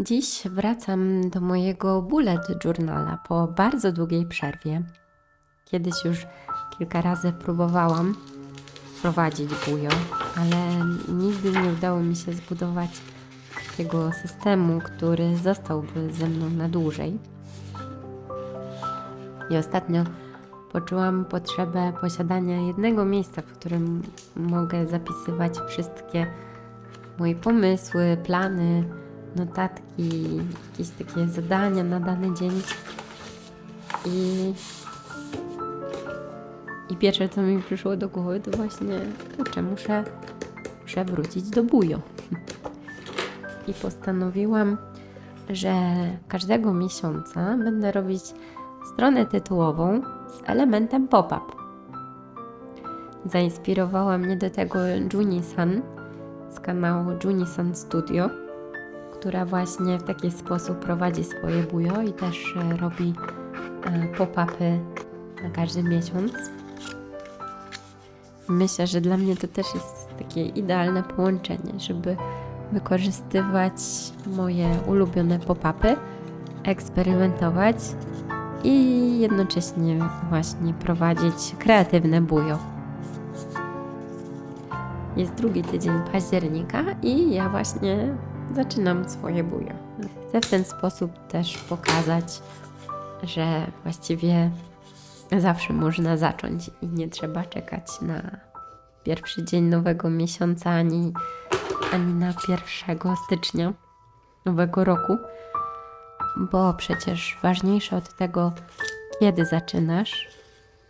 Dziś wracam do mojego Bullet Journala po bardzo długiej przerwie. Kiedyś już kilka razy próbowałam prowadzić BuJo, ale nigdy nie udało mi się zbudować takiego systemu, który zostałby ze mną na dłużej. I ostatnio poczułam potrzebę posiadania jednego miejsca, w którym mogę zapisywać wszystkie moje pomysły, plany, notatki, jakieś takie zadania na dany dzień. I pierwsze, co mi przyszło do głowy, to właśnie, kurczę, muszę wrócić do BuJo. I postanowiłam, że każdego miesiąca będę robić stronę tytułową z elementem pop-up. Zainspirowała mnie do tego Juni-san z kanału Juni-san Studio, która właśnie w taki sposób prowadzi swoje BuJo i też robi pop-upy na każdy miesiąc. Myślę, że dla mnie to też jest takie idealne połączenie, żeby wykorzystywać moje ulubione pop-upy, eksperymentować i jednocześnie właśnie prowadzić kreatywne BuJo. Jest drugi tydzień października i ja właśnie zaczynam swoje BuJo. Chcę w ten sposób też pokazać, że właściwie zawsze można zacząć i nie trzeba czekać na pierwszy dzień nowego miesiąca ani na 1 stycznia nowego roku, bo przecież ważniejsze od tego, kiedy zaczynasz,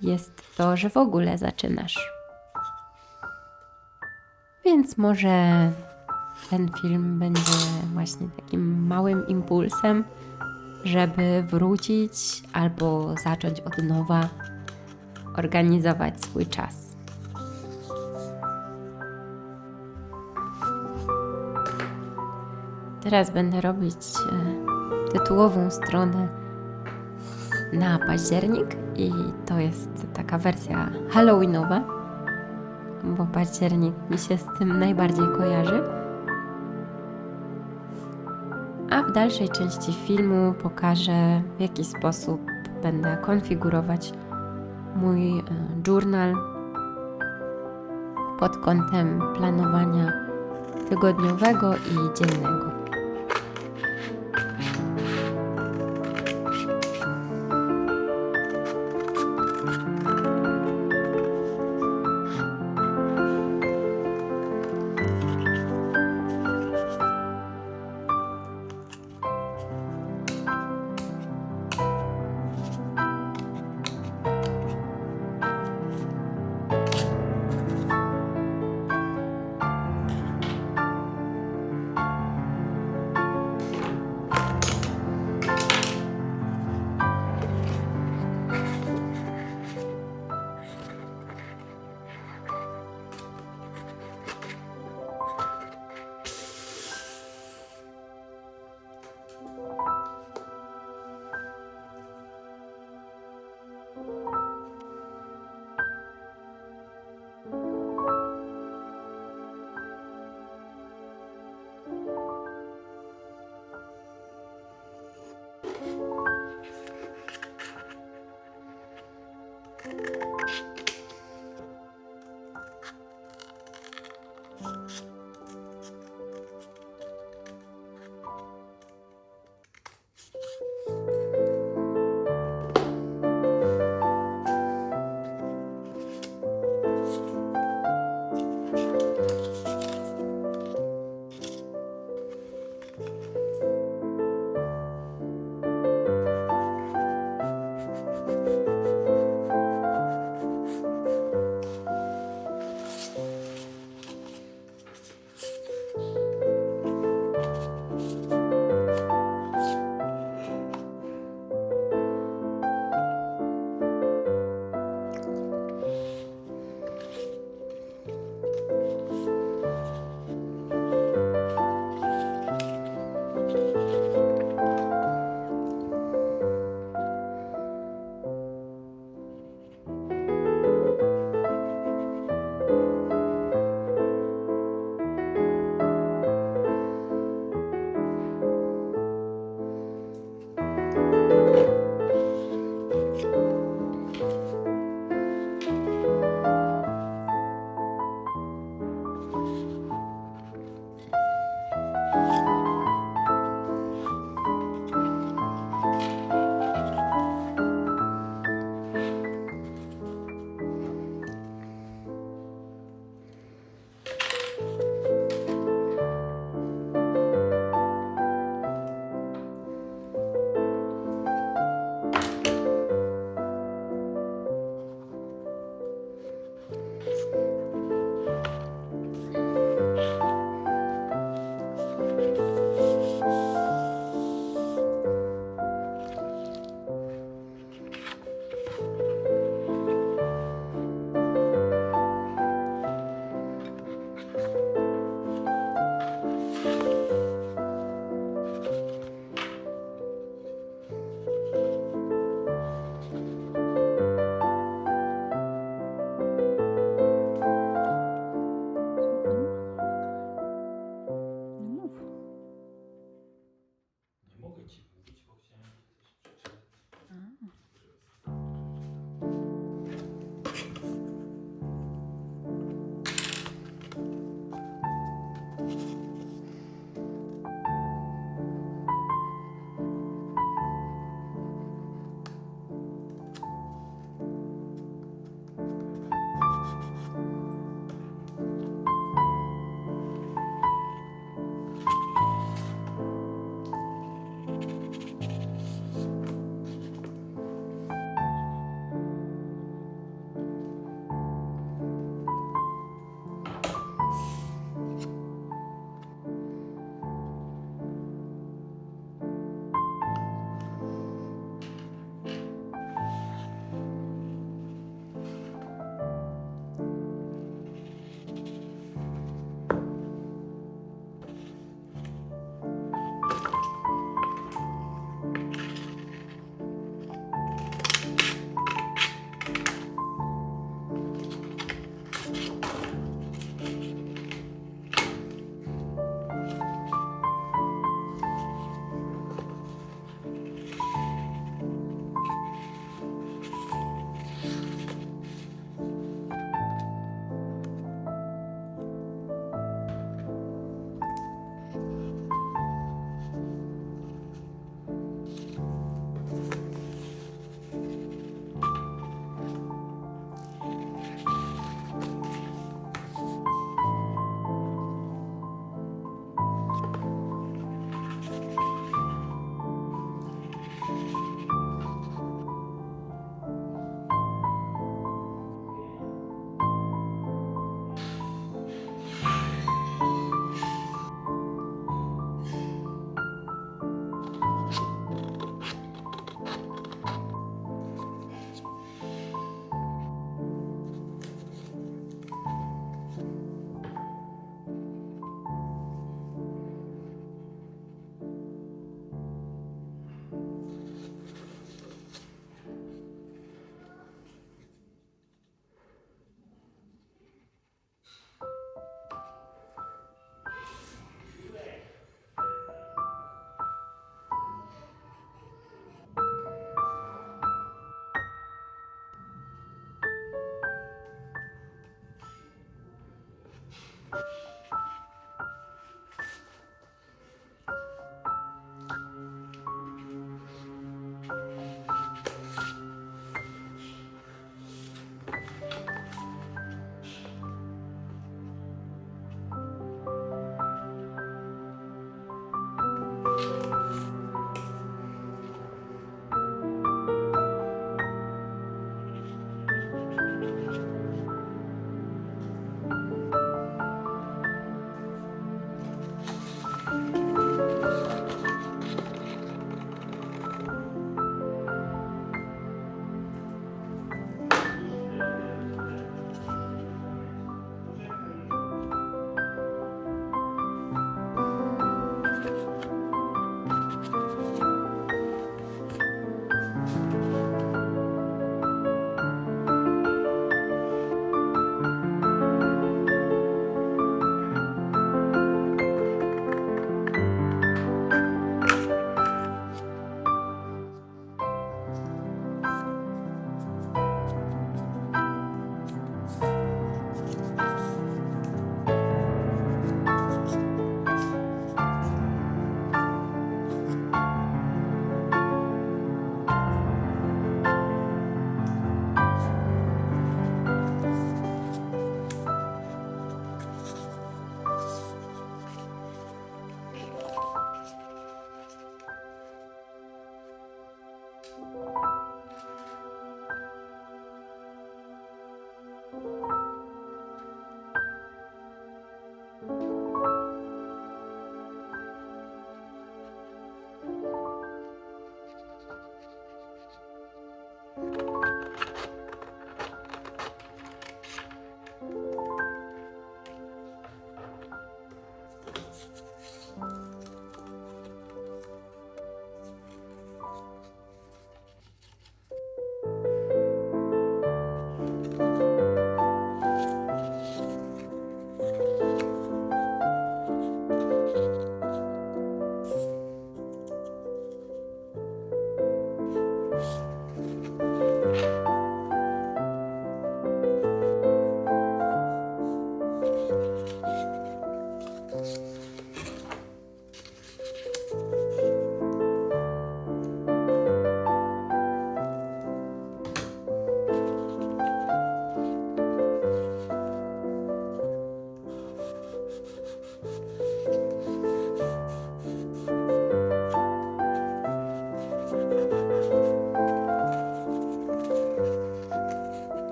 jest to, że w ogóle zaczynasz. Więc może ten film będzie właśnie takim małym impulsem, żeby wrócić albo zacząć od nowa organizować swój czas. Teraz będę robić tytułową stronę na październik i to jest taka wersja halloweenowa, bo październik mi się z tym najbardziej kojarzy. A w dalszej części filmu pokażę, w jaki sposób będę konfigurować mój journal pod kątem planowania tygodniowego i dziennego.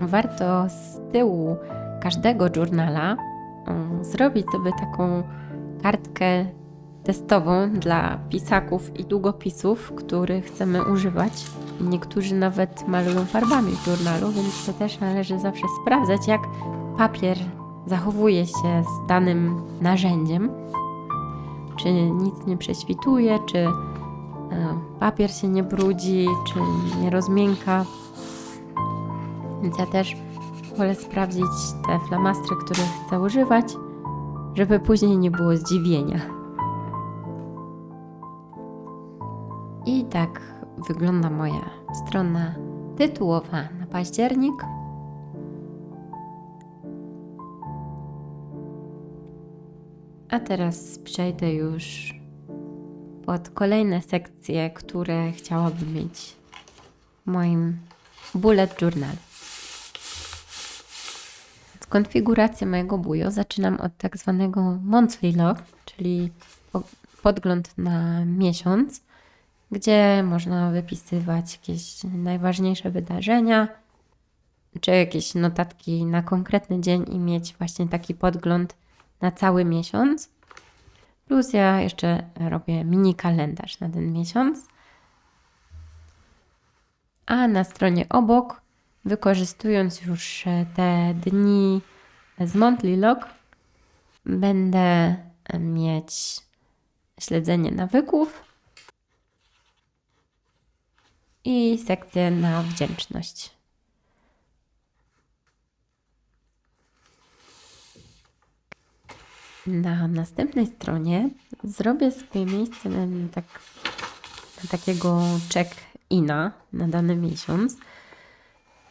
Warto z tyłu każdego journala zrobić sobie taką kartkę testową dla pisaków i długopisów, których chcemy używać. Niektórzy nawet malują farbami w journalu, więc to też należy zawsze sprawdzać, jak papier zachowuje się z danym narzędziem. Czy nic nie prześwituje, czy papier się nie brudzi, czy nie rozmięka. Więc ja też wolę sprawdzić te flamastry, których chcę używać, żeby później nie było zdziwienia. I tak wygląda moja strona tytułowa na październik. A teraz przejdę już pod kolejne sekcje, które chciałabym mieć w moim Bullet Journal. Z konfiguracji mojego BuJo zaczynam od tak zwanego monthly log, czyli podgląd na miesiąc, gdzie można wypisywać jakieś najważniejsze wydarzenia, czy jakieś notatki na konkretny dzień i mieć właśnie taki podgląd na cały miesiąc. Plus ja jeszcze robię mini kalendarz na ten miesiąc. A na stronie obok, wykorzystując już te dni z monthly log, będę mieć śledzenie nawyków i sekcję na wdzięczność. Na następnej stronie zrobię sobie miejsce na takiego check-ina na dany miesiąc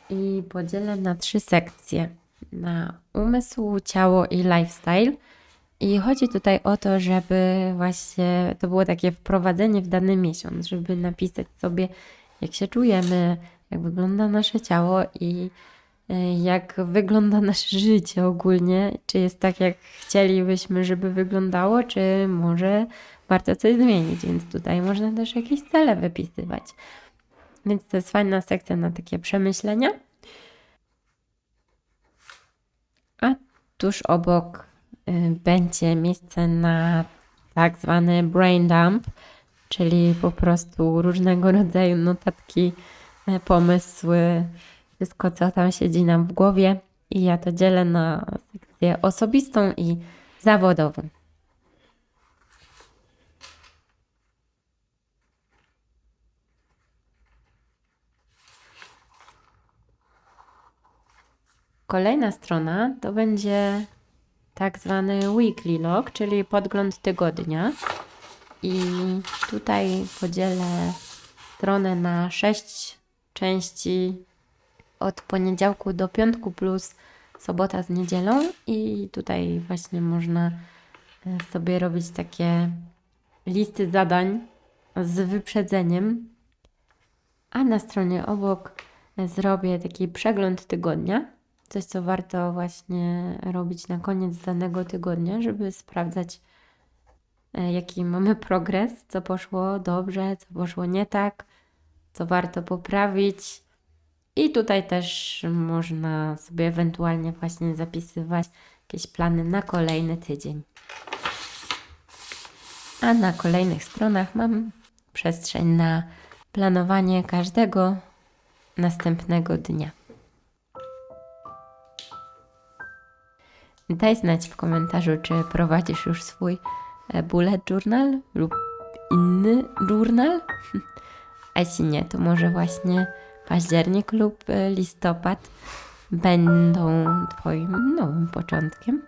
i podzielę na 3 sekcje. Na umysł, ciało i lifestyle. I chodzi tutaj o to, żeby właśnie to było takie wprowadzenie w dany miesiąc, żeby napisać sobie, jak się czujemy, jak wygląda nasze ciało i jak wygląda nasze życie ogólnie. Czy jest tak, jak chcielibyśmy, żeby wyglądało, czy może warto coś zmienić. Więc tutaj można też jakieś cele wypisywać. Więc to jest fajna sekcja na takie przemyślenia. A tuż obok będzie miejsce na tak zwany brain dump, czyli po prostu różnego rodzaju notatki, pomysły, wszystko co tam siedzi nam w głowie i ja to dzielę na sekcję osobistą i zawodową. Kolejna strona to będzie tak zwany weekly log, czyli podgląd tygodnia. I tutaj podzielę stronę na 6 części od poniedziałku do piątku plus sobota z niedzielą. I tutaj właśnie można sobie robić takie listy zadań z wyprzedzeniem. A na stronie obok zrobię taki przegląd tygodnia. Coś, co warto właśnie robić na koniec danego tygodnia, żeby sprawdzać, jaki mamy progres, co poszło dobrze, co poszło nie tak, co warto poprawić. I tutaj też można sobie ewentualnie właśnie zapisywać jakieś plany na kolejny tydzień. A na kolejnych stronach mam przestrzeń na planowanie każdego następnego dnia. Daj znać w komentarzu, czy prowadzisz już swój bullet journal lub inny journal. A jeśli nie, to może właśnie październik lub listopad będą Twoim nowym początkiem.